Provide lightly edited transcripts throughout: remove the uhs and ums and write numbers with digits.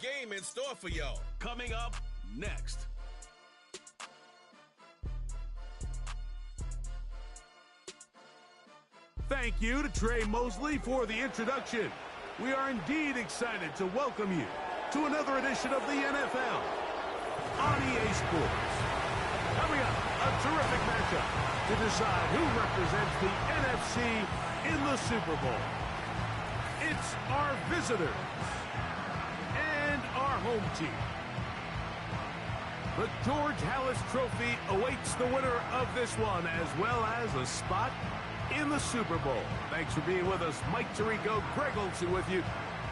game in store for y'all. Coming up next. Thank you to Trey Mosley for the introduction. We are indeed excited to welcome you to another edition of the NFL on EA Sports. Coming up, a terrific matchup to decide who represents the NFC in the Super Bowl. It's our visitors and our home team. The George Halas Trophy awaits the winner of this one, as well as a spot in the Super Bowl. Thanks for being with us. Mike Tirico, Greg Olsen with you.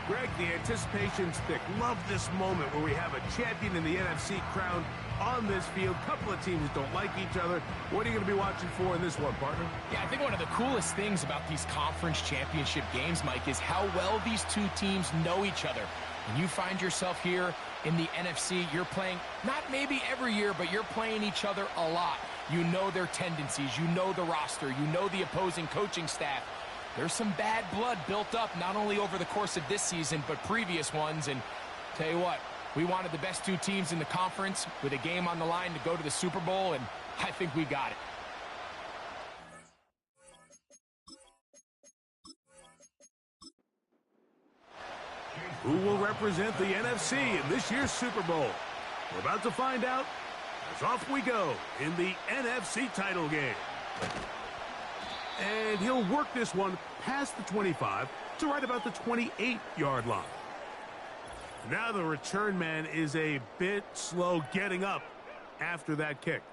Greg, the anticipation's thick. Love this moment where we have a champion in the NFC crowned on this field. Couple of teams don't like each other. What are you going to be watching for in this one, partner? Yeah, I think one of the coolest things about these conference championship games, Mike, is how well these two teams know each other. When you find yourself here in the NFC, you're playing, not maybe every year, but you're playing each other a lot. You know their tendencies, you know the roster, you know the opposing coaching staff. There's some bad blood built up, not only over the course of this season, but previous ones. And tell you what, we wanted the best two teams in the conference with a game on the line to go to the Super Bowl, and I think we got it. Who will represent the NFC in this year's Super Bowl? We're about to find out. As off we go in the NFC title game. And he'll work this one past the 25 to right about the 28-yard line. Now the return man is a bit slow getting up after that kick.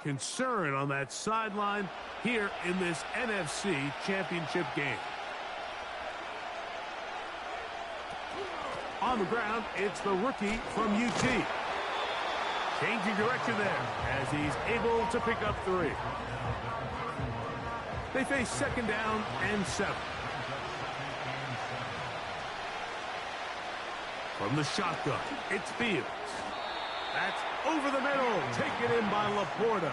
Concern on that sideline here in this NFC championship game. On the ground, it's the rookie from UT. Changing direction there as he's able to pick up 3. They face second down and 7. From the shotgun, it's Fields. That's over the middle, taken in by Laporta.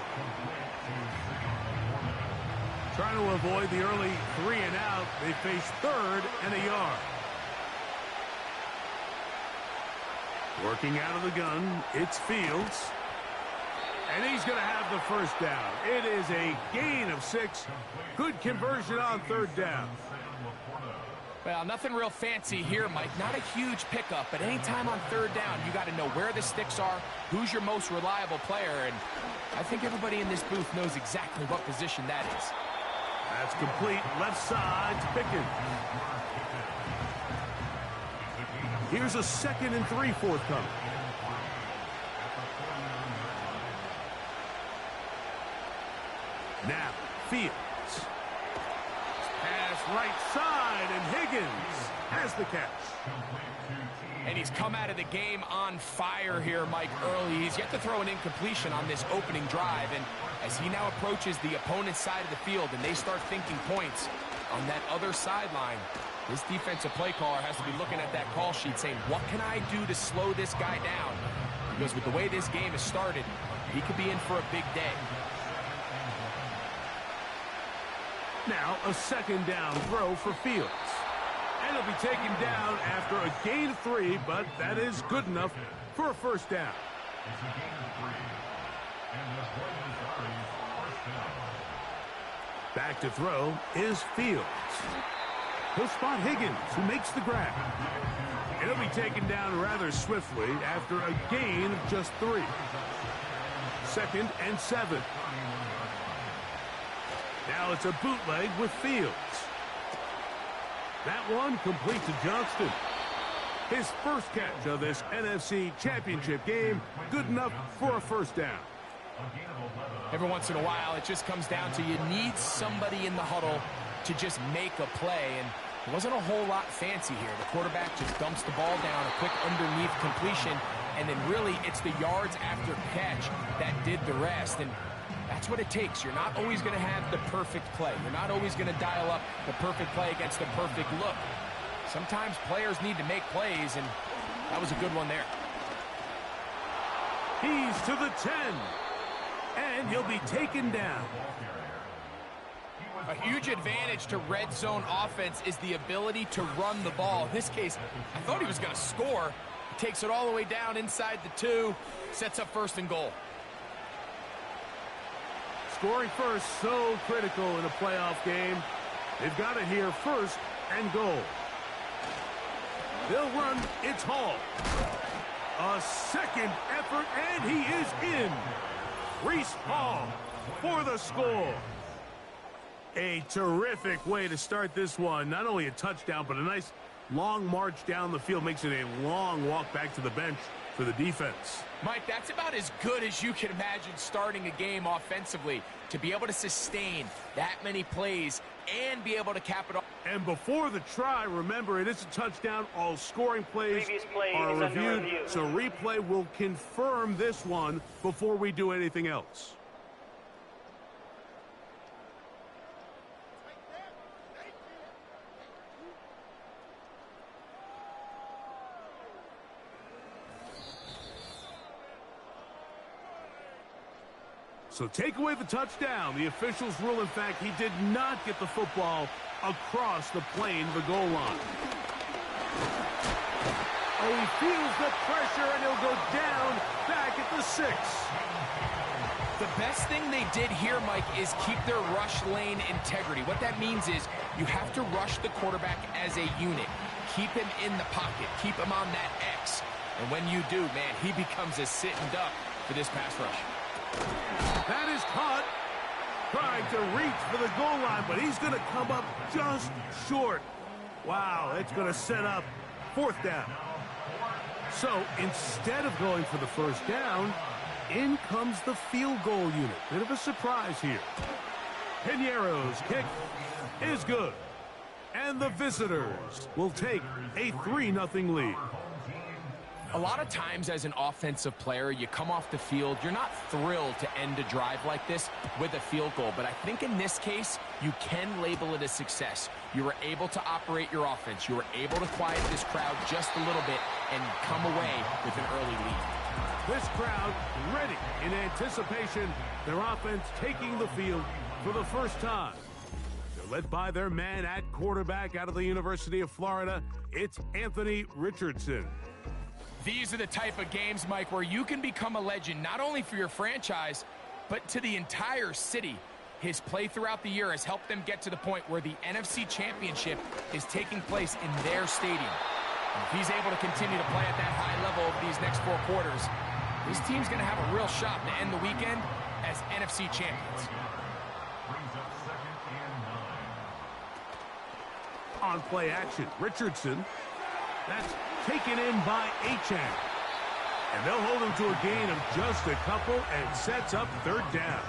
Trying to avoid the early 3 and out, they face 3rd and a yard. Working out of the gun, it's Fields. And he's going to have the first down. It is a gain of 6. Good conversion on 3rd down. Well, nothing real fancy here, Mike. Not a huge pickup, but anytime on 3rd down, you got to know where the sticks are, who's your most reliable player, and I think everybody in this booth knows exactly what position that is. That's complete. Left side to Pickens. Here's a 2nd and 3 forthcoming. Now, Fields. Pass right side, and Higgins has the catch. And he's come out of the game on fire here, Mike, early. He's yet to throw an incompletion on this opening drive, and as he now approaches the opponent's side of the field and they start thinking points on that other sideline, this defensive play caller has to be looking at that call sheet saying, what can I do to slow this guy down? Because with the way this game has started, he could be in for a big day. Now a 2nd down throw for Fields. And he'll be taken down after a gain of 3, but that is good enough for a 1st down. Back to throw is Fields. He'll spot Higgins, who makes the grab. And he'll be taken down rather swiftly after a gain of just 3. 2nd and 7. Now it's a bootleg with Fields. That one complete to Johnston. His first catch of this NFC Championship game, good enough for a 1st down. Every once in a while, it just comes down to you need somebody in the huddle to just make a play, and it wasn't a whole lot fancy here. The quarterback just dumps the ball down, a quick underneath completion, and then really it's the yards after catch that did the rest, and that's what it takes. You're not always going to have the perfect play. You're not always going to dial up the perfect play against the perfect look. Sometimes players need to make plays, and that was a good one there. He's to the 10, and he'll be taken down. A huge advantage to red zone offense is the ability to run the ball. In this case, I thought he was going to score, Takes it all the way down inside the 2. Sets up 1st and goal. Scoring first, so critical in a playoff game. They've got it here, 1st and goal. They'll run, it's Hall. A second effort, and he is in. Reese Hall for the score. A terrific way to start this one. Not only a touchdown, but a nice long march down the field. Makes it a long walk back to the bench for the defense. Mike, that's about as good as you can imagine starting a game offensively. To be able to sustain that many plays and be able to cap it off. And before the try, remember, it is a touchdown. All scoring plays are reviewed, so replay will confirm this one before we do anything else. So take away the touchdown. The officials rule, in fact, he did not get the football across the plane, the goal line. Oh, he feels the pressure, and he'll go down back at the 6. The best thing they did here, Mike, is keep their rush lane integrity. What that means is you have to rush the quarterback as a unit. Keep him in the pocket. Keep him on that X. And when you do, man, he becomes a sitting duck for this pass rush. That is caught. Trying to reach for the goal line, but he's going to come up just short. Wow, that's going to set up 4th down. So instead of going for the 1st down, in comes the field goal unit. Bit of a surprise here. Piñeiro's kick is good. And the visitors will take a 3-0 lead. A lot of times as an offensive player, you come off the field, you're not thrilled to end a drive like this with a field goal. But I think in this case, you can label it a success. You were able to operate your offense. You were able to quiet this crowd just a little bit and come away with an early lead. This crowd ready in anticipation. Their offense taking the field for the first time. They're led by their man at quarterback out of the University of Florida. It's Anthony Richardson. These are the type of games, Mike, where you can become a legend, not only for your franchise, but to the entire city. His play throughout the year has helped them get to the point where the NFC Championship is taking place in their stadium. And if he's able to continue to play at that high level over these next 4 quarters, his team's going to have a real shot to end the weekend as NFC champions. On play action, Richardson. That's taken in by Achane. And they'll hold him to a gain of just a couple and sets up 3rd down.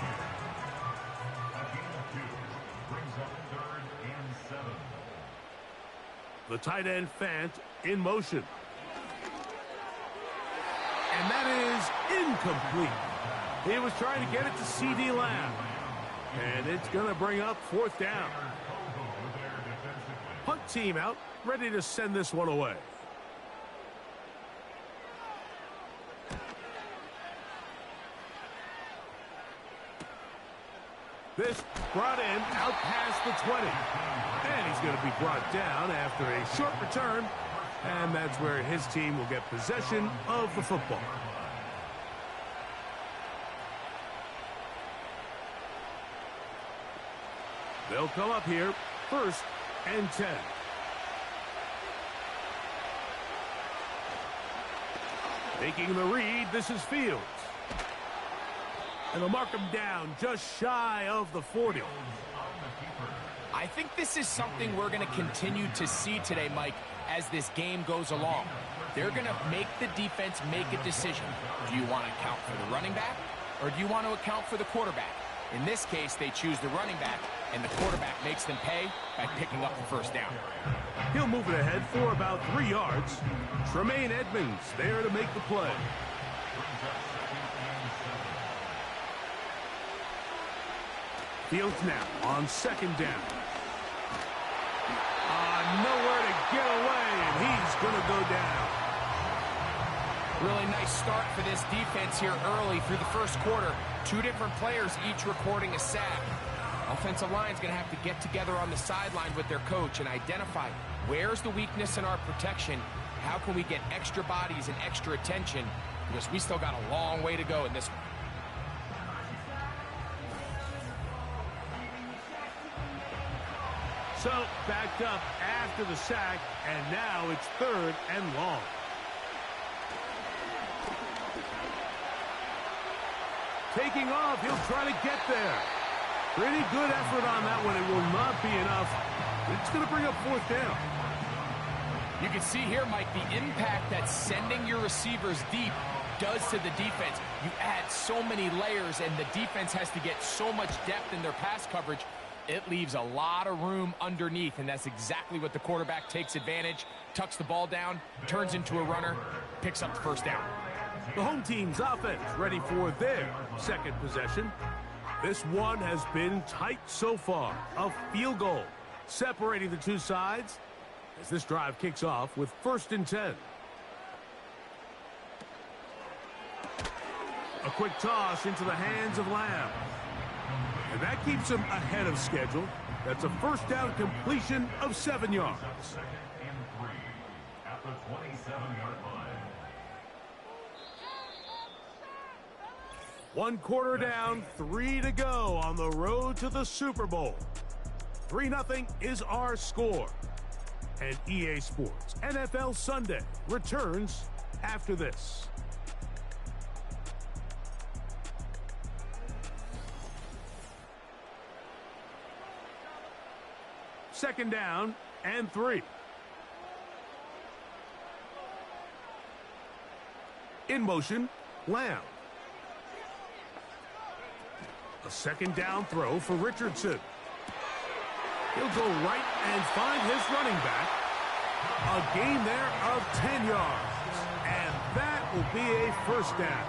The tight end Fant in motion. And that is incomplete. He was trying to get it to C.D. Lamb. And it's going to bring up 4th down. Punt team out, ready to send this one away. This brought in out past the 20. And he's going to be brought down after a short return. And that's where his team will get possession of the football. They'll come up here, 1st and 10. Making the read, this is Fields. And they'll mark him down just shy of the 40. I think this is something we're going to continue to see today, Mike, as this game goes along. They're going to make the defense make a decision. Do you want to account for the running back, or do you want to account for the quarterback? In this case, they choose the running back, and the quarterback makes them pay by picking up the 1st down. He'll move it ahead for about 3 yards. Tremaine Edmonds there to make the play. Fields now on 2nd down. Nowhere to get away, and he's going to go down. Really nice start for this defense here early through the 1st quarter. 2 different players each recording a sack. Offensive line's going to have to get together on the sideline with their coach and identify where's the weakness in our protection how can we get extra bodies and extra attention, because we still got a long way to go in this one. So, backed up after the sack, and now it's 3rd and long. Taking off, he'll try to get there. Pretty good effort on that one. It will not be enough. It's going to bring up 4th down. You can see here, Mike, the impact that sending your receivers deep does to the defense. You add so many layers, and the defense has to get so much depth in their pass coverage. It leaves a lot of room underneath, and that's exactly what the quarterback takes advantage, tucks the ball down, turns into a runner, picks up the 1st down. The home team's offense ready for their 2nd possession. This one has been tight so far. A field goal separating the two sides as this drive kicks off with 1st and 10. A quick toss into the hands of Lamb. And that keeps him ahead of schedule. That's a 1st down completion of 7 yards. 2nd and 3 at the 27-yard line. 1 quarter down, 3 to go on the road to the Super Bowl. 3-0 is our score. And EA Sports NFL Sunday returns after this. Second down and 3. In motion, Lamb. A 2nd down throw for Richardson. He'll go right and find his running back. A gain there of 10 yards. And that will be a 1st down.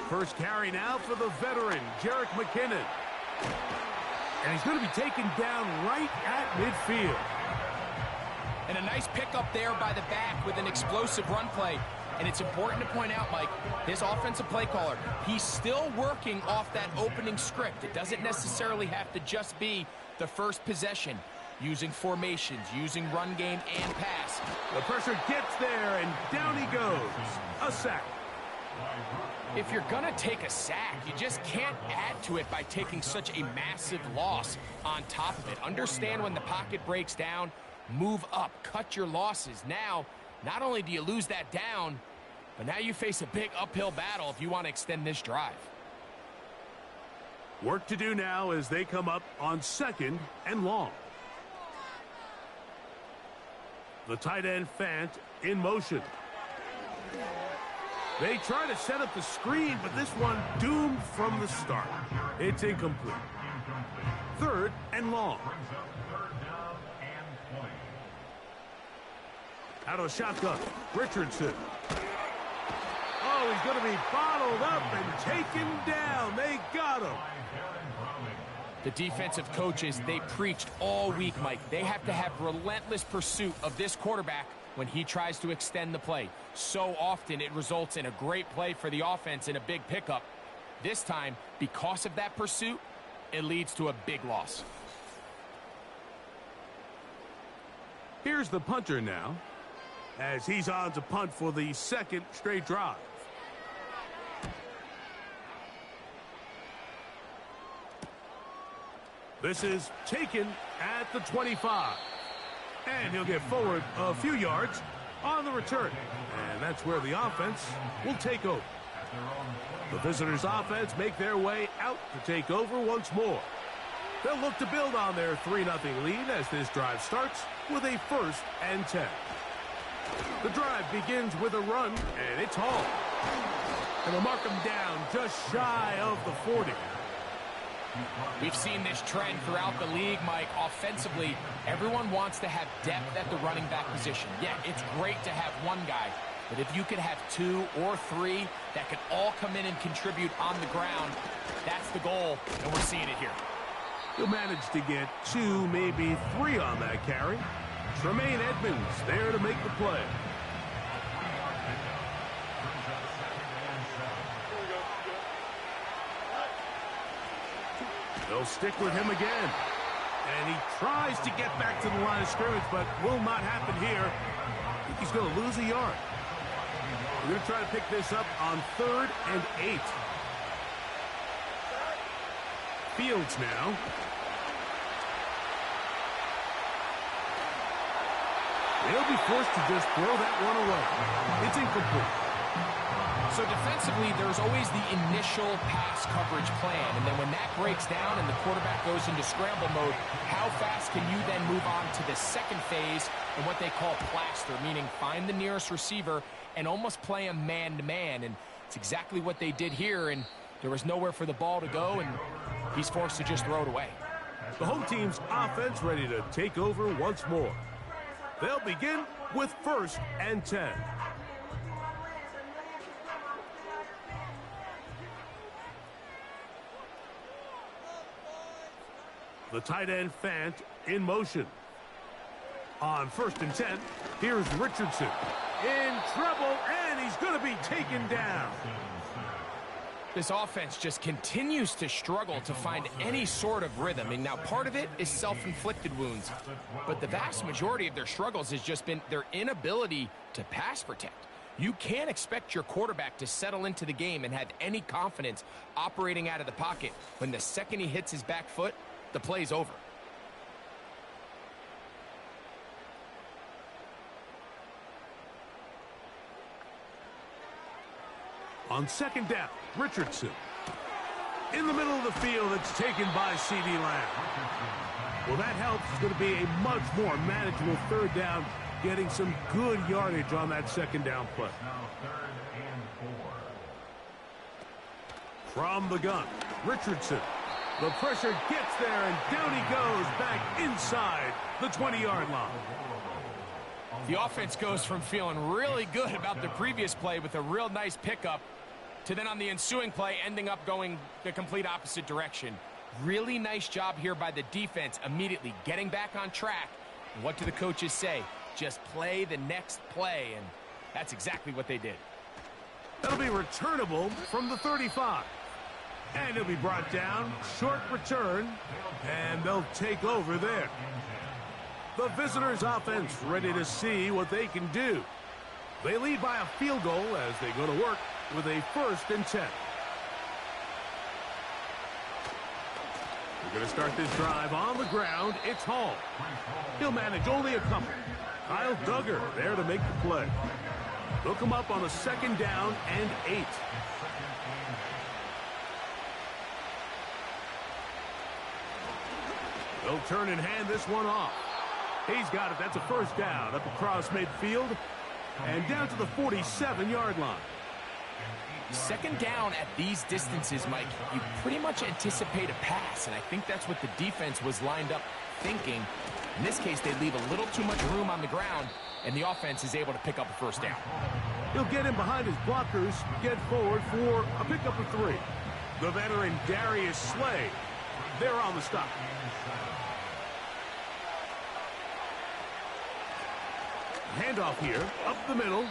First carry now for the veteran, Jerick McKinnon. And he's going to be taken down right at midfield. And a nice pickup there by the back with an explosive run play. And it's important to point out, Mike, his offensive play caller, he's still working off that opening script. It doesn't necessarily have to just be the first possession. Using formations, using run game and pass. The pressure gets there, and down he goes. A sack. If you're going to take a sack, you just can't add to it by taking such a massive loss on top of it. Understand when the pocket breaks down, move up, cut your losses. Now, not only do you lose that down, but now you face a big uphill battle if you want to extend this drive. Work to do now as they come up on 2nd and long. The tight end Fant in motion. They try to set up the screen, but this one doomed from the start. It's incomplete. 3rd and long. Out of the shotgun, Richardson. Oh, he's going to be bottled up and taken down. They got him. The defensive coaches, they preached all week, Mike. They have to have relentless pursuit of this quarterback when he tries to extend the play. So often it results in a great play for the offense and a big pickup. This time, because of that pursuit, it leads to a big loss. Here's the punter now, as he's on to punt for the 2nd straight drive. This is taken at the 25. And he'll get forward a few yards on the return. And that's where the offense will take over. The visitors' offense make their way out to take over once more. They'll look to build on their 3-0 lead as this drive starts with a 1st and 10. The drive begins with a run, and it's hauled. And they'll mark him down just shy of the 40. We've seen this trend throughout the league, Mike. Offensively, everyone wants to have depth at the running back position. Yeah, it's great to have one guy, but if you could have 2 or 3 that could all come in and contribute on the ground, that's the goal, and we're seeing it here. He'll manage to get 2, maybe 3 on that carry. Tremaine Edmonds there to make the play. They'll stick with him again. And he tries to get back to the line of scrimmage, but will not happen here. I think he's going to lose a yard. We're going to try to pick this up on 3rd and 8. Fields now. They'll be forced to just throw that one away. It's incomplete. So defensively, there's always the initial pass coverage plan, and then when that breaks down and the quarterback goes into scramble mode, how fast can you then move on to the second phase and what they call plaster, meaning find the nearest receiver and almost play him man-to-man, and it's exactly what they did here, and there was nowhere for the ball to go, and he's forced to just throw it away. The home team's offense ready to take over once more. They'll begin with 1st and 10. The tight end Fant in motion. On 1st and 10, here's Richardson. In trouble, and he's going to be taken down. This offense just continues to struggle to find any sort of rhythm. And now part of it is self-inflicted wounds. But the vast majority of their struggles has just been their inability to pass protect. You can't expect your quarterback to settle into the game and have any confidence operating out of the pocket when the second he hits his back foot, the play's over. On 2nd down, Richardson. In the middle of the field, it's taken by C.D. Lamb. Well, that helps. It's going to be a much more manageable 3rd down, getting some good yardage on that 2nd down play. From the gun, Richardson. The pressure gets there, and down he goes back inside the 20-yard line. The offense goes from feeling really good about the previous play with a real nice pickup to then on the ensuing play ending up going the complete opposite direction. Really nice job here by the defense immediately getting back on track. And what do the coaches say? Just play the next play, and that's exactly what they did. That'll be returnable from the 35. And it'll be brought down, short return, and they'll take over there. The visitors' offense ready to see what they can do. They lead by a field goal as they go to work with a 1st and 10. We're going to start this drive on the ground. It's Hall. He'll manage only a couple. Kyle Duggar there to make the play. They'll come up on a 2nd down and 8. They'll turn and hand this one off. He's got it. That's a 1st down up across midfield and down to the 47-yard line. 2nd down at these distances, Mike, you pretty much anticipate a pass, and I think that's what the defense was lined up thinking. In this case, they leave a little too much room on the ground, and the offense is able to pick up a 1st down. He'll get in behind his blockers, get forward for a pickup of 3. The veteran Darius Slay, they're on the stop. Handoff here, up the middle,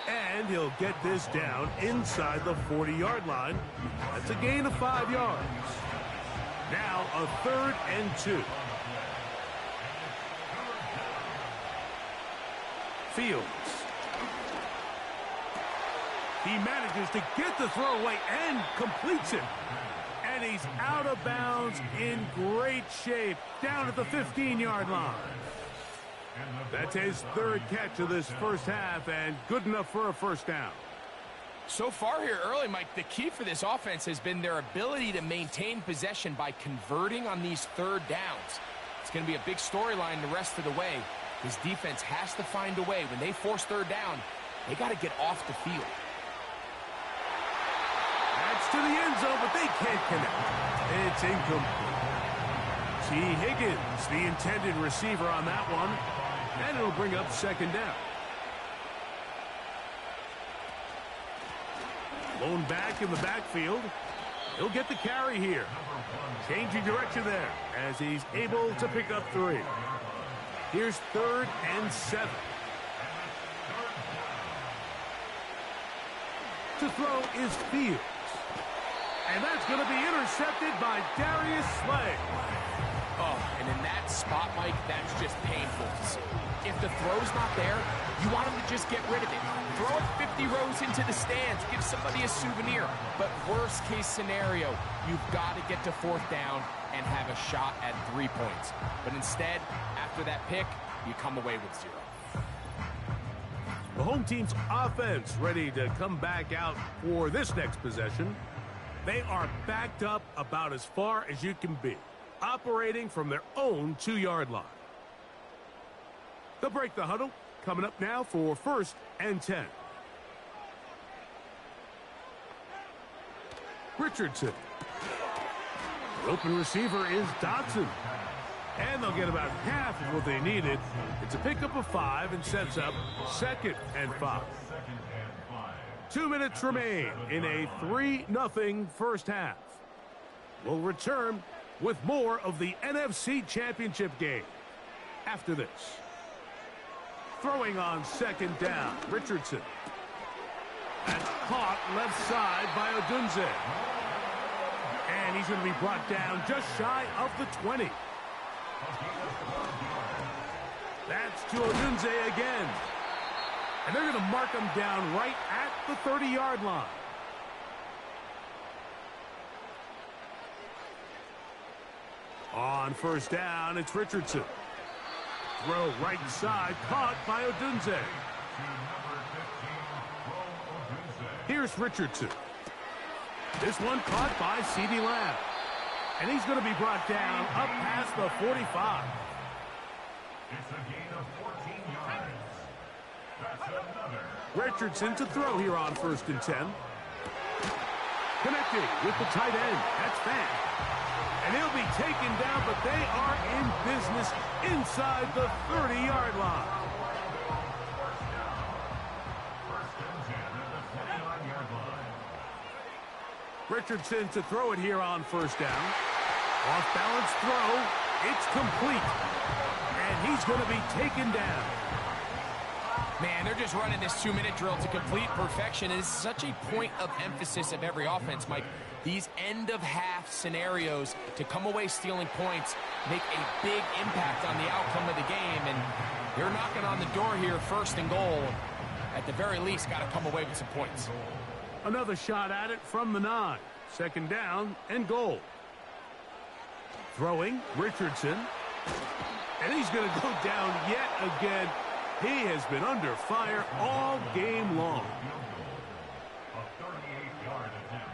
and he'll get this down inside the 40-yard line. That's a gain of 5 yards. Now a 3rd and 2. Fields. He manages to get the throw away and completes it. And he's out of bounds in great shape down at the 15-yard line. That's his 3rd catch of this 1st half and good enough for a 1st down. So far here early, Mike, the key for this offense has been their ability to maintain possession by converting on these 3rd downs. It's going to be a big storyline the rest of the way. His defense has to find a way. When they force 3rd down, they got to get off the field. That's to the end zone, but they can't connect. It's incomplete. T. Higgins, the intended receiver on that one. And it'll bring up 2nd down. Lone back in the backfield. He'll get the carry here. Changing direction there as he's able to pick up 3. Here's 3rd and 7. To throw is Fields. And that's going to be intercepted by Darius Slay. Oh, and in that spot, Mike, that's just painful to see. If the throw's not there, you want him to just get rid of it. Throw it 50 rows into the stands. Give somebody a souvenir. But worst case scenario, you've got to get to fourth down and have a shot at 3 points. But instead, after that pick, you come away with 0. The home team's offense ready to come back out for this next possession. They are backed up about as far as you can be, operating from their own 2-yard line. They'll break the huddle. Coming up now for 1st and 10. Richardson. The open receiver is Dotson. And they'll get about half of what they needed. It's a pickup of 5 and sets up 2nd and 5. 2 minutes remain in a 3-0 first half. We'll return with more of the NFC Championship game after this. Throwing on 2nd down, Richardson. That's caught left side by Odunze. And he's going to be brought down just shy of the 20. That's to Odunze again. And they're going to mark him down right at the 30-yard line. On 1st down, it's Richardson. Throw right side, caught by Odunze. Here's Richardson. This one caught by CeeDee Lamb. And he's going to be brought down up past the 45. It's a gain of 14 yards. That's another. Richardson to throw here on 1st and 10. Connecting with the tight end. That's Fant. And he'll be taken down, but they are in business inside the 30-yard line. First and 10 at the 29-yard line. Richardson to throw it here on 1st down. Off-balance throw. It's complete. And he's going to be taken down. Man, they're just running this 2-minute drill to complete perfection. And it's such a point of emphasis of every offense, Mike. These end-of-half scenarios to come away stealing points make a big impact on the outcome of the game. And they're knocking on the door here, 1st and goal. At the very least, got to come away with some points. Another shot at it from the 9. 2nd down and goal. Throwing, Richardson. And he's going to go down yet again. He has been under fire all game long. A 38-yard attempt.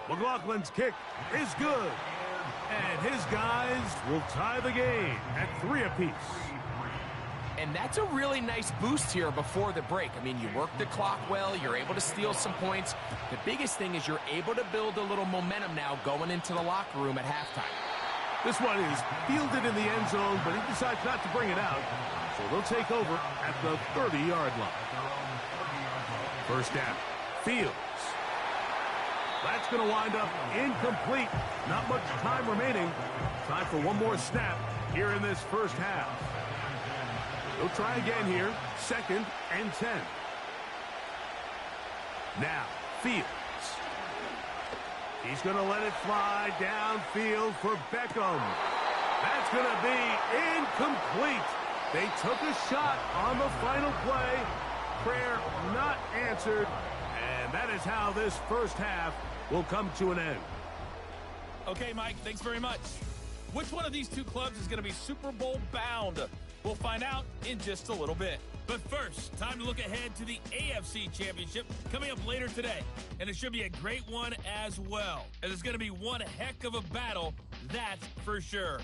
McLaughlin's kick is good. And his guys will tie the game at 3 apiece. And that's a really nice boost here before the break. I mean, you work the clock well. You're able to steal some points. The biggest thing is you're able to build a little momentum now going into the locker room at halftime. This one is fielded in the end zone, but he decides not to bring it out. So they'll take over at the 30-yard line. 1st down. Fields. That's going to wind up incomplete. Not much time remaining. Time for one more snap here in this first half. They'll try again here. 2nd and 10. Now, Fields. He's going to let it fly downfield for Beckham. That's going to be incomplete. They took a shot on the final play. Prayer not answered. And that is how this first half will come to an end. Okay, Mike, thanks very much. Which one of these two clubs is going to be Super Bowl bound? We'll find out in just a little bit. But first, time to look ahead to the AFC Championship coming up later today. And it should be a great one as well, as it's going to be one heck of a battle, that's for sure.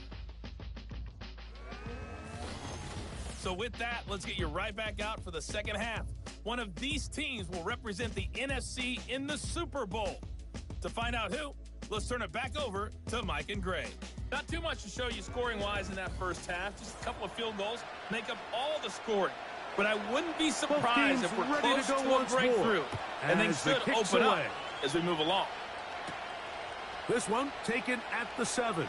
So with that, let's get you right back out for the second half. One of these teams will represent the NFC in the Super Bowl. To find out who, let's turn it back over to Mike and Gray. Not too much to show you scoring-wise in that first half. Just a couple of field goals make up all the scoring. But I wouldn't be surprised if we're close to a breakthrough. And things should open up as we move along. This one taken at the 7.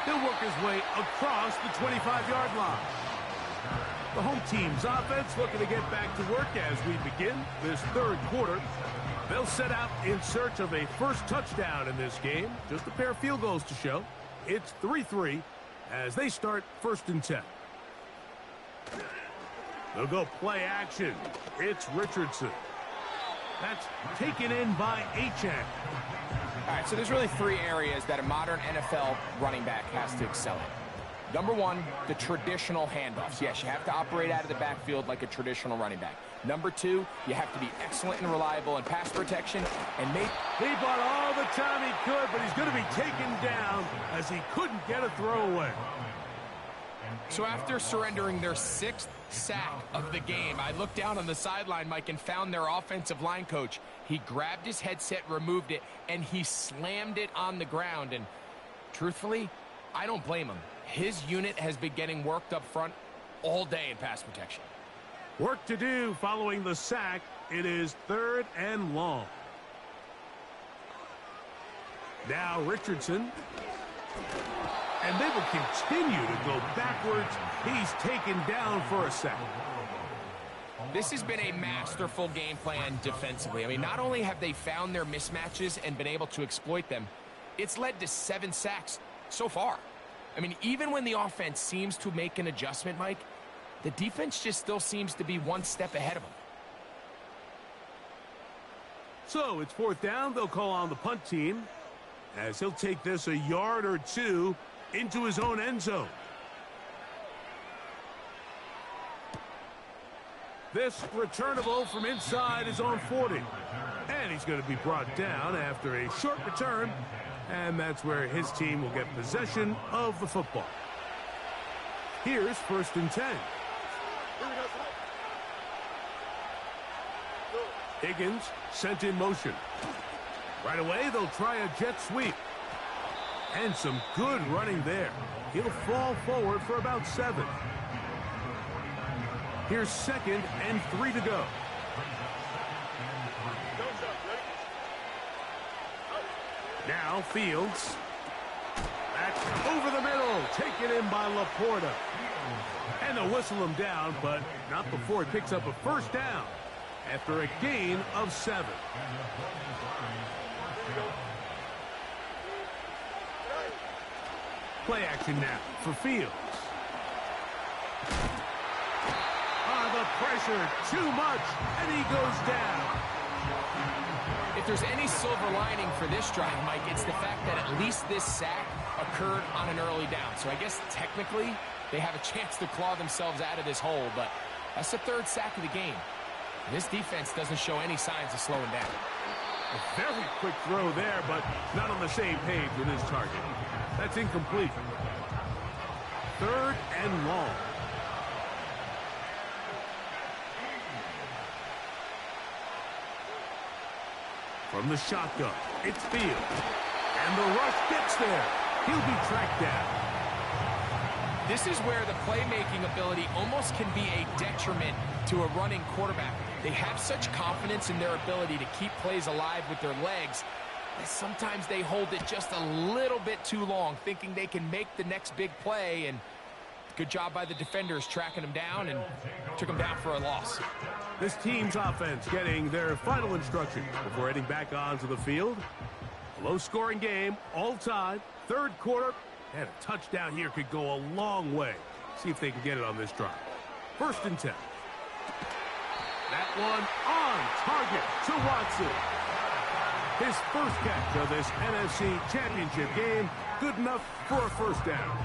He'll work his way across the 25-yard line. The home team's offense looking to get back to work as we begin this third quarter. They'll set out in search of a first touchdown in this game. Just a pair of field goals to show. It's 3-3 as they start 1st and 10. They'll go play action. It's Richardson. That's taken in by Achane. All right, so there's really 3 areas that a modern NFL running back has to excel in. Number 1, the traditional handoffs. Yes, you have to operate out of the backfield like a traditional running back. Number 2, you have to be excellent and reliable in pass protection and make... He bought all the time he could, but he's going to be taken down as he couldn't get a throwaway. So after surrendering their 6th sack of the game, I looked down on the sideline, Mike, and found their offensive line coach. He grabbed his headset, removed it, and he slammed it on the ground. And truthfully, I don't blame him. His unit has been getting worked up front all day in pass protection. Work to do following the sack. It is 3rd and long. Now Richardson. And they will continue to go backwards. He's taken down for a sack. This has been a masterful game plan defensively. I mean, not only have they found their mismatches and been able to exploit them, it's led to 7 sacks so far. I mean, even when the offense seems to make an adjustment, Mike, the defense just still seems to be one step ahead of them. So it's 4th down. They'll call on the punt team as he'll take this a yard or 2 into his own end zone. This returnable from inside is on 40. And he's going to be brought down after a short return. And that's where his team will get possession of the football. Here's 1st and 10. Higgins sent in motion. Right away, they'll try a jet sweep. And some good running there. He'll fall forward for about 7. Here's 2nd and 3 to go. Now Fields. That's over the middle. Taken in by Laporta. And they'll whistle him down, but not before he picks up a 1st down after a gain of 7. Play action now for Fields. The pressure, too much, and he goes down. If there's any silver lining for this drive, Mike, it's the fact that at least this sack occurred on an early down. So I guess technically they have a chance to claw themselves out of this hole, but that's the 3rd sack of the game. This defense doesn't show any signs of slowing down. A very quick throw there, but not on the same page with his target. That's incomplete. 3rd and long. From the shotgun, it's Fields. And the rush gets there. He'll be tracked down. This is where the playmaking ability almost can be a detriment to a running quarterback. They have such confidence in their ability to keep plays alive with their legs that sometimes they hold it just a little bit too long, thinking they can make the next big play. And good job by the defenders tracking him down and took him down for a loss. This team's offense getting their final instructions before heading back onto the field. A low-scoring game, all tied, 3rd quarter, and a touchdown here could go a long way. See if they can get it on this drive. 1st and 10. That one on target to Watson. His 1st catch of this NFC Championship game, good enough for a 1st down.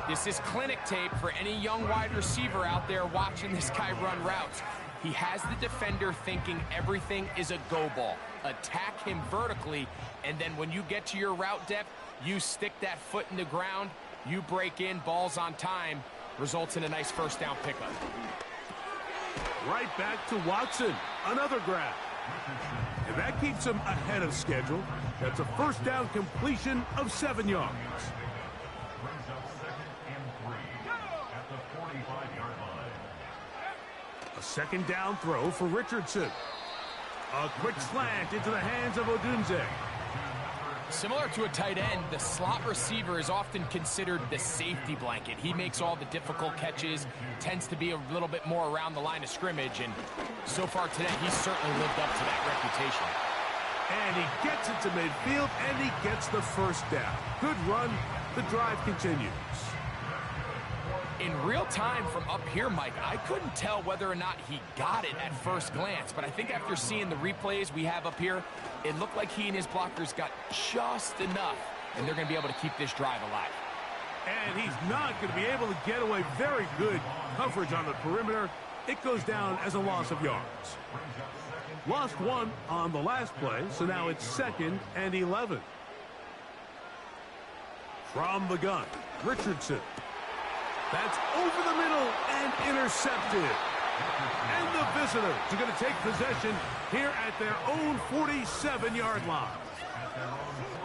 This is clinic tape for any young wide receiver out there watching this guy run routes. He has the defender thinking everything is a go ball. Attack him vertically, and then when you get to your route depth, you stick that foot in the ground, you break in, balls on time, results in a nice 1st down pickup. Right back to Watson. Another grab. And that keeps him ahead of schedule. That's a 1st down completion of 7 yards. Brings up 2nd and 3 at the 45-yard line. A 2nd down throw for Richardson. A quick slant into the hands of Odunze. Similar to a tight end, the slot receiver is often considered the safety blanket. He makes all the difficult catches, tends to be a little bit more around the line of scrimmage, and so far today, he's certainly lived up to that reputation. And he gets it to midfield, and he gets the first down. Good run. The drive continues. In real time from up here, Mike, I couldn't tell whether or not he got it at first glance, but I think after seeing the replays we have up here, it looked like he and his blockers got just enough, and they're going to be able to keep this drive alive. And he's not going to be able to get away. Very good coverage on the perimeter. It goes down as a loss of yards. Lost one on the last play, so now it's 2nd and 11. From the gun, Richardson. That's over the middle and intercepted. And the visitors are going to take possession here at their own 47-yard line.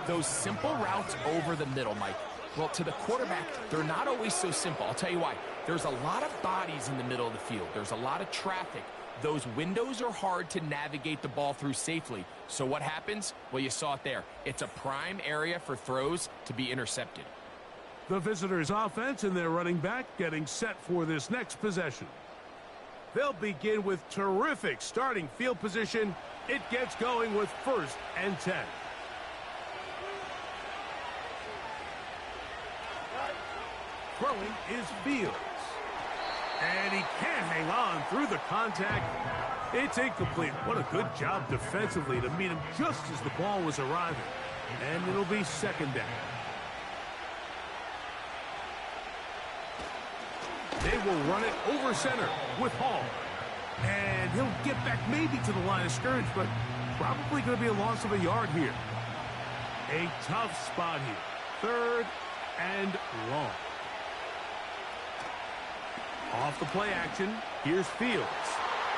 Those simple routes over the middle, Mike. Well, to the quarterback, they're not always so simple. I'll tell you why. There's a lot of bodies in the middle of the field. There's a lot of traffic. Those windows are hard to navigate the ball through safely. So what happens? Well, you saw it there. It's a prime area for throws to be intercepted. The visitors' offense and their running back getting set for this next possession. They'll begin with terrific starting field position. It gets going with 1st and 10. Throwing is Fields. And he can't hang on through the contact. It's incomplete. What a good job defensively to meet him just as the ball was arriving. And it'll be 2nd down. They will run it over center with Hall. And he'll get back maybe to the line of scrimmage, but probably going to be a loss of a yard here. A tough spot here. 3rd and long. Off the play action, here's Fields.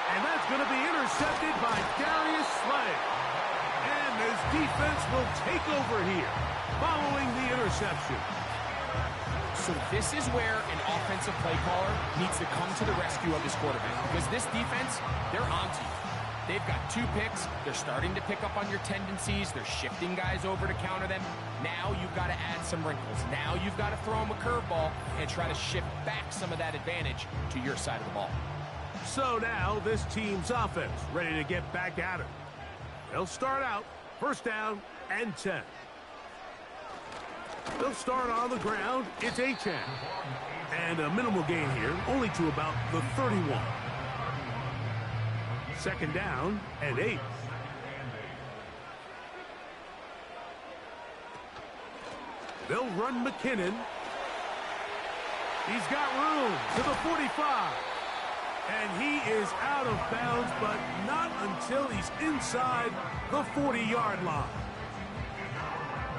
And that's going to be intercepted by Darius Slay. And his defense will take over here following the interception. So this is where an offensive play caller needs to come to the rescue of his quarterback, because this defense, they're onto you. They've got 2 picks. They're starting to pick up on your tendencies. They're shifting guys over to counter them. Now you've got to add some wrinkles. Now you've got to throw them a curveball and try to shift back some of that advantage to your side of the ball. So now this team's offense ready to get back at it. They'll start out 1st down and 10. They'll start on the ground. It's Achane. And a minimal gain here, only to about the 31. 2nd down and 8. They'll run McKinnon. He's got room to the 45. And he is out of bounds, but not until he's inside the 40-yard line.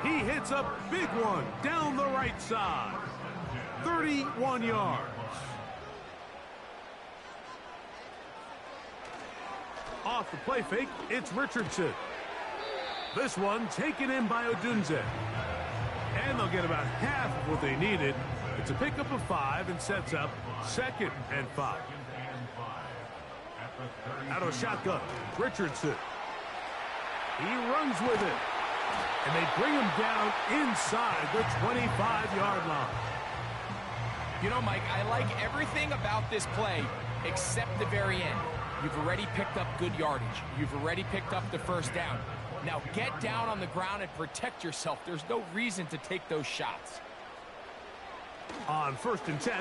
He hits a big one down the right side. 31 yards. Off the play fake, it's Richardson. This one taken in by Odunze. And they'll get about half of what they needed. It's a pickup of 5 and sets up 2nd and 5. Out of shotgun, Richardson. He runs with it. And they bring him down inside the 25-yard line. You know, Mike, I like everything about this play except the very end. You've already picked up good yardage. You've already picked up the 1st down. Now get down on the ground and protect yourself. There's no reason to take those shots. On 1st and 10,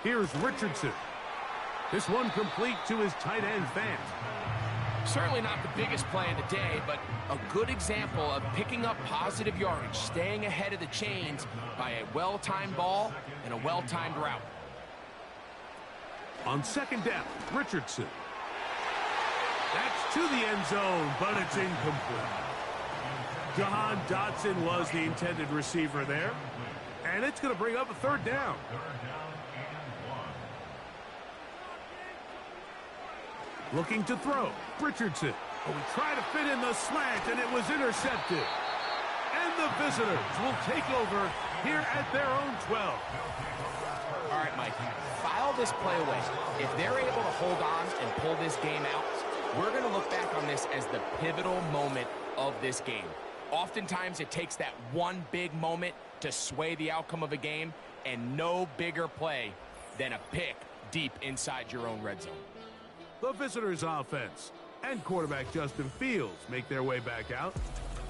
here's Richardson. This one complete to his tight end Fant. Certainly not the biggest play of the day, but a good example of picking up positive yardage, staying ahead of the chains by a well-timed ball and a well-timed route. On 2nd down, Richardson. That's to the end zone, but it's incomplete. Jahan Dotson was the intended receiver there. And it's going to bring up a 3rd down. Looking to throw, Richardson. But we try to fit in the slant, and it was intercepted. And the visitors will take over here at their own 12. All right, Mike, file this play away. If they're able to hold on and pull this game out, we're going to look back on this as the pivotal moment of this game. Oftentimes, it takes that one big moment to sway the outcome of a game, and no bigger play than a pick deep inside your own red zone. The visitors' offense and quarterback Justin Fields make their way back out.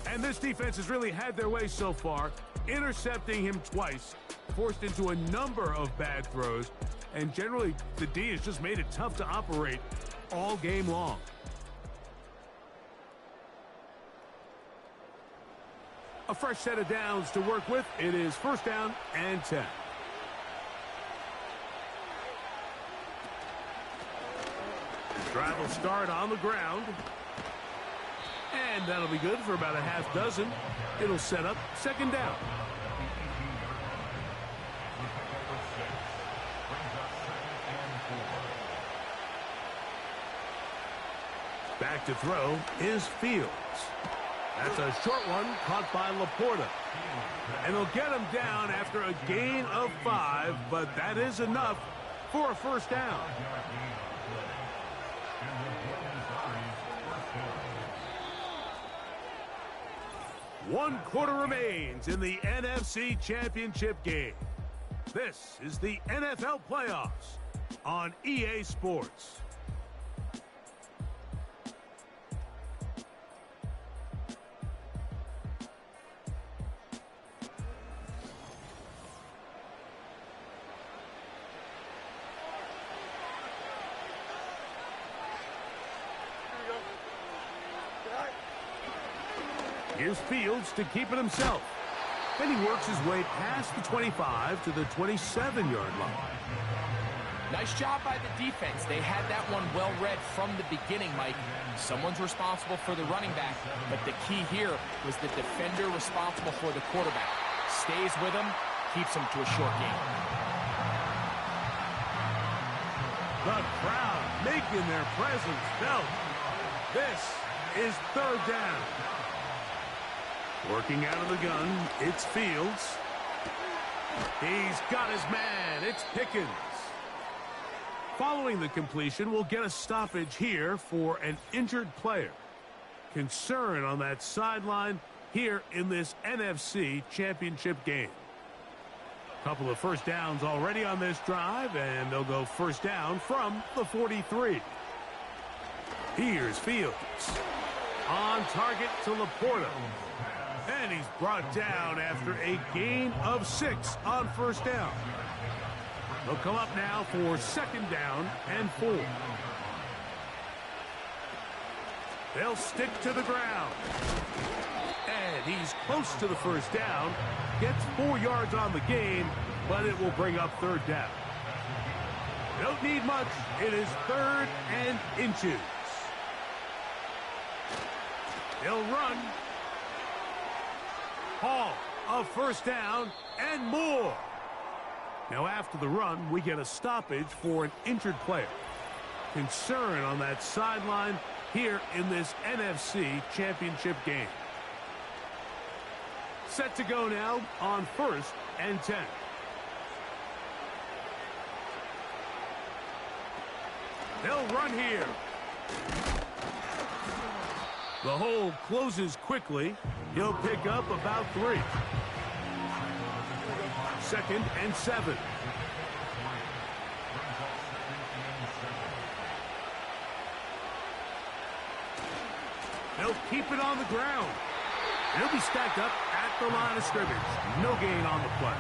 And this defense has really had their way so far, intercepting him twice, forced into a number of bad throws, and generally the D has just made it tough to operate all game long. A fresh set of downs to work with. It is first down and 10. Drive will start on the ground. And that'll be good for about a half dozen. It'll set up second down. Back to throw is Fields. That's a short one caught by Laporta. And they'll get him down after a gain of 5, but that is enough for a first down. One quarter remains in the NFC Championship game. This is the NFL playoffs on EA Sports. Here's Fields to keep it himself. Then he works his way past the 25 to the 27-yard line. Nice job by the defense. They had that one well read from the beginning, Mike. Someone's responsible for the running back, but the key here was the defender responsible for the quarterback. Stays with him, keeps him to a short game. The crowd making their presence felt. This is third down. Working out of the gun, it's Fields. He's got his man. It's Pickens. Following the completion, we'll get a stoppage here for an injured player. Concern on that sideline here in this NFC Championship game. Couple of first downs already on this drive, and they'll go first down from the 43. Here's Fields. On target to Laporta. And he's brought down after a gain of 6 on first down. They'll come up now for second down and 4. They'll stick to the ground. And he's close to the first down. Gets 4 yards on the gain, but it will bring up third down. Don't need much. It is third and inches. They'll run. Hall, a first down and more. Now after the run, we get a stoppage for an injured player. Concern on that sideline here in this NFC Championship game. Set to go now on first and 10. They'll run here. The hole closes quickly. He'll pick up about 3. Second and 7. They'll keep it on the ground. He'll be stacked up at the line of scrimmage. No gain on the play.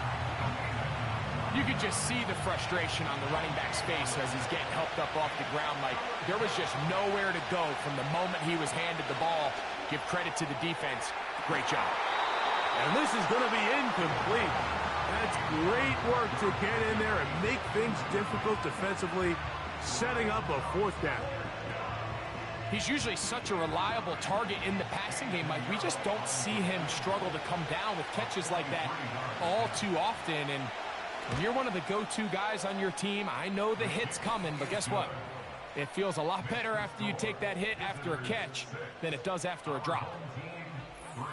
You could just see the frustration on the running back's face as he's getting helped up off the ground. Like, there was just nowhere to go from the moment he was handed the ball. Give credit to the defense. Great job. And this is going to be incomplete. That's great work to get in there and make things difficult defensively, setting up a fourth down. He's usually such a reliable target in the passing game. Like, we just don't see him struggle to come down with catches like that all too often. And when you're one of the go-to guys on your team, I know the hit's coming, but guess what? It feels a lot better after you take that hit after a catch than it does after a drop.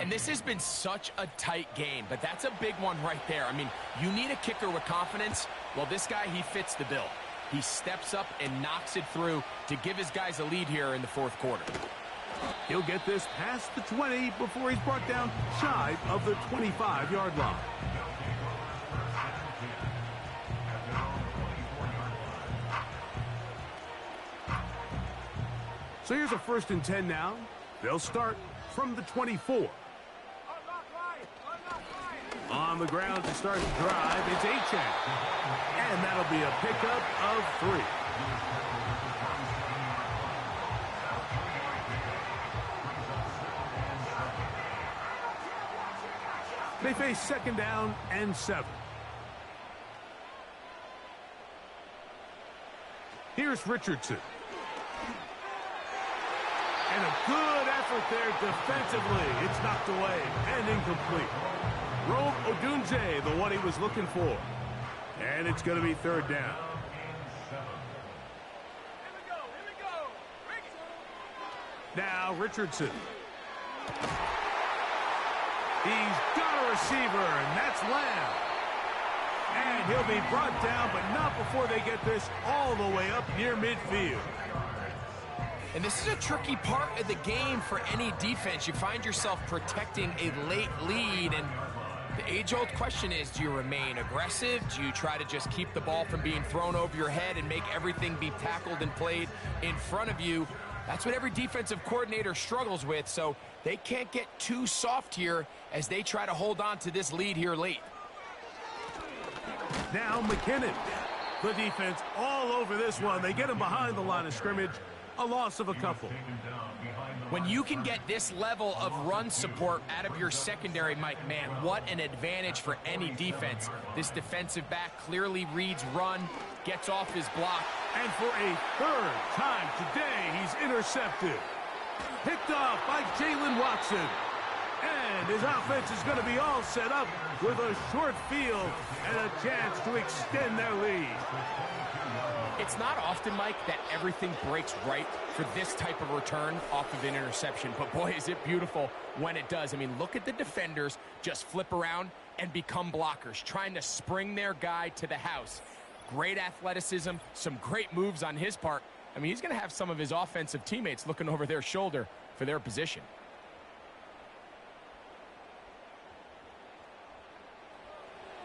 And this has been such a tight game, but that's a big one right there. I mean, you need a kicker with confidence. Well, this guy, he fits the bill. He steps up and knocks it through to give his guys a lead here in the fourth quarter. He'll get this past the 20 before he's brought down shy of the 25-yard line. So here's a 1st and 10 now. They'll start from the 24. On the ground to start the drive, it's Achane. And that'll be a pickup of 3. They face 2nd down and 7. Here's Richardson. And a good effort there defensively. It's knocked away and incomplete. Rome Odunze, the one he was looking for. And it's going to be 3rd down. Now Richardson. He's got a receiver, and that's Lamb. And he'll be brought down, but not before they get this all the way up near midfield. And this is a tricky part of the game for any defense. You find yourself protecting a late lead, and the age-old question is, do you remain aggressive? Do you try to just keep the ball from being thrown over your head and make everything be tackled and played in front of you? That's what every defensive coordinator struggles with, so they can't get too soft here as they try to hold on to this lead here late. Now McKinnon. The defense all over this one. They get him behind the line of scrimmage. A loss of a couple. When you can get this level of run support out of your secondary, Mike, man, what an advantage for any defense. This defensive back clearly reads run, gets off his block. And for a 3rd time today, he's intercepted. Picked off by Jalen Watson. And his offense is going to be all set up with a short field and a chance to extend their lead. It's not often, Mike, that everything breaks right for this type of return off of an interception. But boy, is it beautiful when it does. I mean, look at the defenders just flip around and become blockers, trying to spring their guy to the house. Great athleticism, some great moves on his part. I mean, he's going to have some of his offensive teammates looking over their shoulder for their position.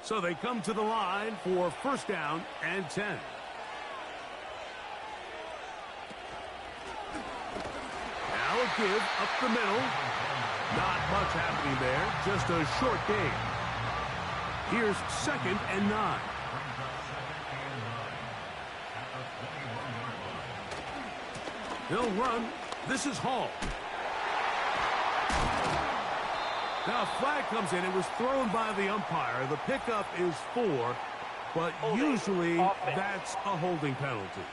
So they come to the line for 1st down and 10. Now a give up the middle. Not much happening there. Just a short gain. Here's 2nd and 9. They'll run. This is Hall. Now a flag comes in. It was thrown by the umpire. The pickup is 4, but usually that's a holding penalty.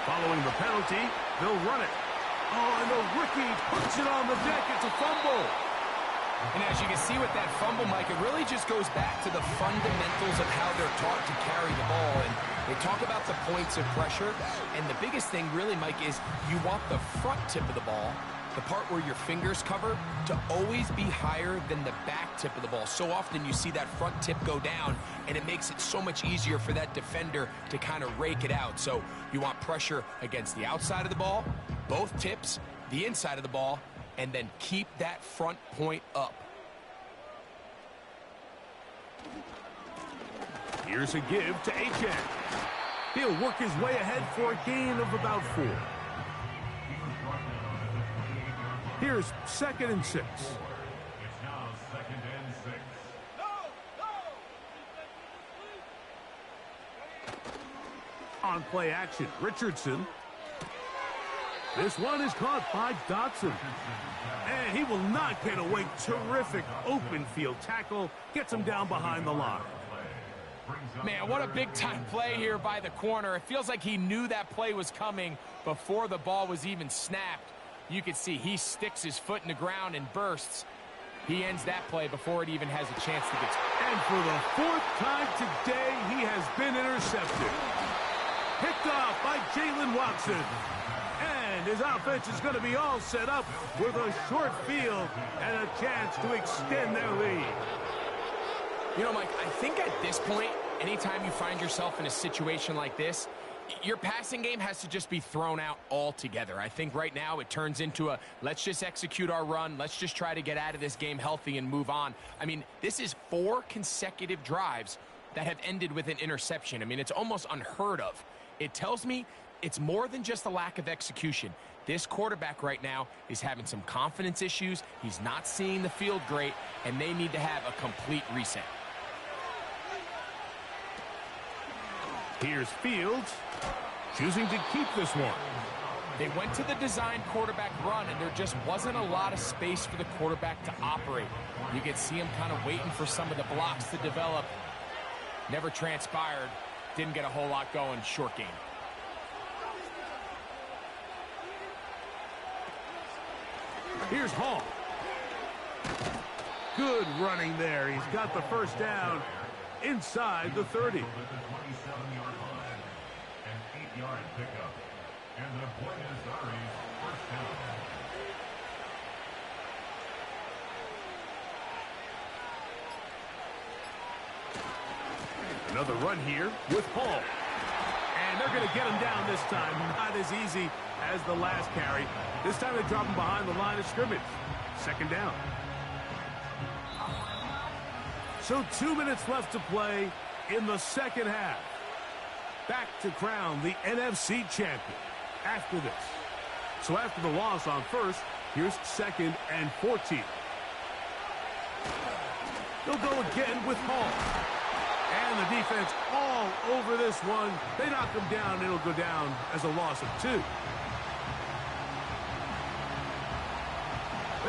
Following the penalty, they'll run it. Oh, and the rookie puts it on the deck. It's a fumble. And as you can see with that fumble, Mike, it really just goes back to the fundamentals of how they're taught to carry the ball. And they talk about the points of pressure. And the biggest thing really, Mike, is you want the front tip of the ball, the part where your fingers cover, to always be higher than the back tip of the ball. So often you see that front tip go down, and it makes it so much easier for that defender to kind of rake it out. So you want pressure against the outside of the ball, both tips, the inside of the ball, and then keep that front point up. Here's a give to Achane. He'll work his way ahead for a gain of about 4. Here's 2nd and 6. It's now 2nd and 6. On play action, Richardson. This one is caught by Dotson. And he will not get away. Terrific open field tackle. Gets him down behind the line. Man, what a big-time play here by the corner. It feels like he knew that play was coming before the ball was even snapped. You can see he sticks his foot in the ground and bursts. He ends that play before it even has a chance to get. And for the 4th time today, he has been intercepted. Picked off by Jalen Watson. And his offense is going to be all set up with a short field and a chance to extend their lead. You know, Mike, I think at this point, anytime you find yourself in a situation like this, your passing game has to just be thrown out altogether. I think right now it turns into a, let's just execute our run. Let's just try to get out of this game healthy and move on. I mean, this is 4 consecutive drives that have ended with an interception. I mean, it's almost unheard of. It tells me it's more than just a lack of execution. This quarterback right now is having some confidence issues. He's not seeing the field great, and they need to have a complete reset. Here's Fields, choosing to keep this one. They went to the design quarterback run, and there just wasn't a lot of space for the quarterback to operate. You could see him kind of waiting for some of the blocks to develop. Never transpired. Didn't get a whole lot going. Short game. Here's Hall. Good running there. He's got the first down inside the 30. At the 27-yard line. An 8-yard pickup. And the Buenos Aires first down. Another run here with Hall. And they're going to get him down this time. Not as easy as the last carry. This time they drop him behind the line of scrimmage. Second down. So 2 minutes left to play in the second half. Back to crown the NFC champion after this. So after the loss on first, here's 2nd and 14. They'll go again with Hall. And the defense all over this one. They knock him down. It'll go down as a loss of 2.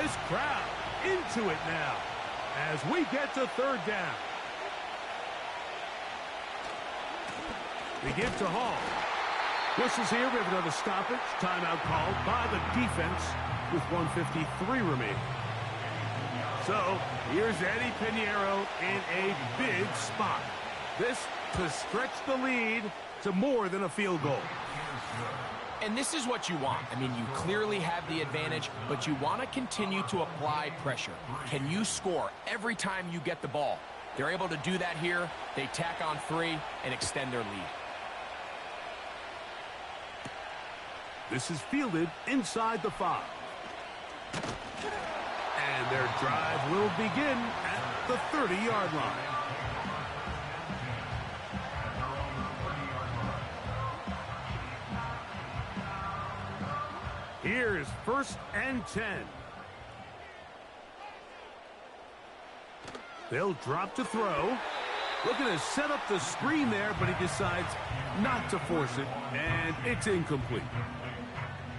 This crowd into it now as we get to third down. They give to Hall. Whistles here. We have another stoppage. Timeout called by the defense with 1:53 remaining. So here's Eddie Pinheiro in a big spot. This to stretch the lead to more than a field goal. And this is what you want. I mean, you clearly have the advantage, but you want to continue to apply pressure. Can you score every time you get the ball? They're able to do that here. They tack on 3 and extend their lead. This is fielded inside the 5. And their drive will begin at the 30-yard line. Here's 1st and 10. They'll drop to throw. Looking to set up the screen there, but he decides not to force it, and it's incomplete.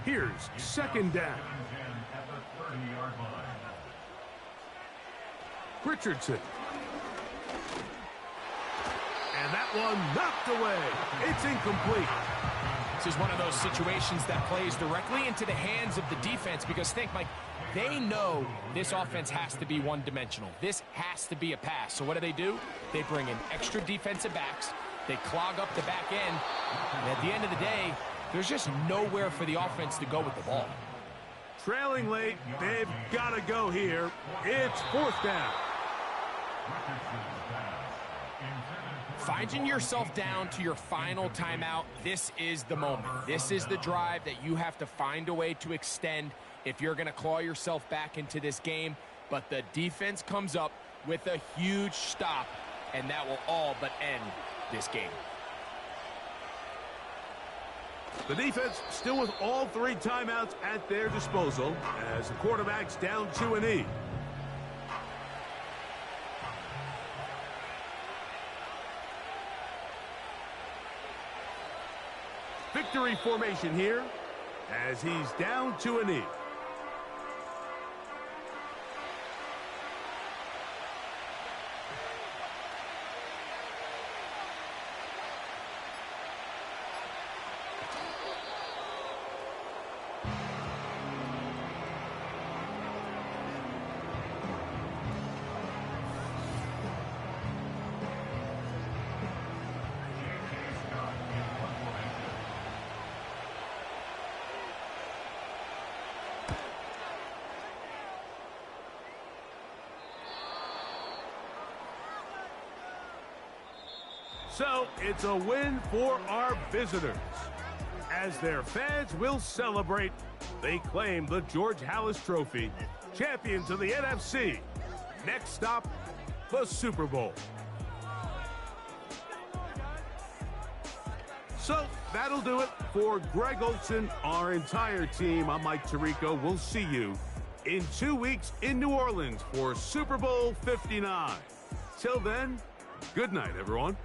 Here's 2nd down. At the 30-yard line. Richardson. And that one knocked away. It's incomplete. This is one of those situations that plays directly into the hands of the defense because think, Mike, they know this offense has to be one-dimensional. This has to be a pass. So what do? They bring in extra defensive backs. They clog up the back end. And at the end of the day, there's just nowhere for the offense to go with the ball. Trailing late, they've got to go here. It's 4th down. Finding yourself down to your final timeout, this is the moment. This is the drive that you have to find a way to extend if you're going to claw yourself back into this game. But the defense comes up with a huge stop, and that will all but end this game. The defense still with all 3 timeouts at their disposal as the quarterback's down to a knee. Victory formation here as he's down to a knee. So it's a win for our visitors. As their fans will celebrate, they claim the George Halas Trophy, champions of the NFC. Next stop, the Super Bowl. So that'll do it for Greg Olson, our entire team. I'm Mike Tirico. We'll see you in 2 weeks in New Orleans for Super Bowl 59. Till then, good night, everyone.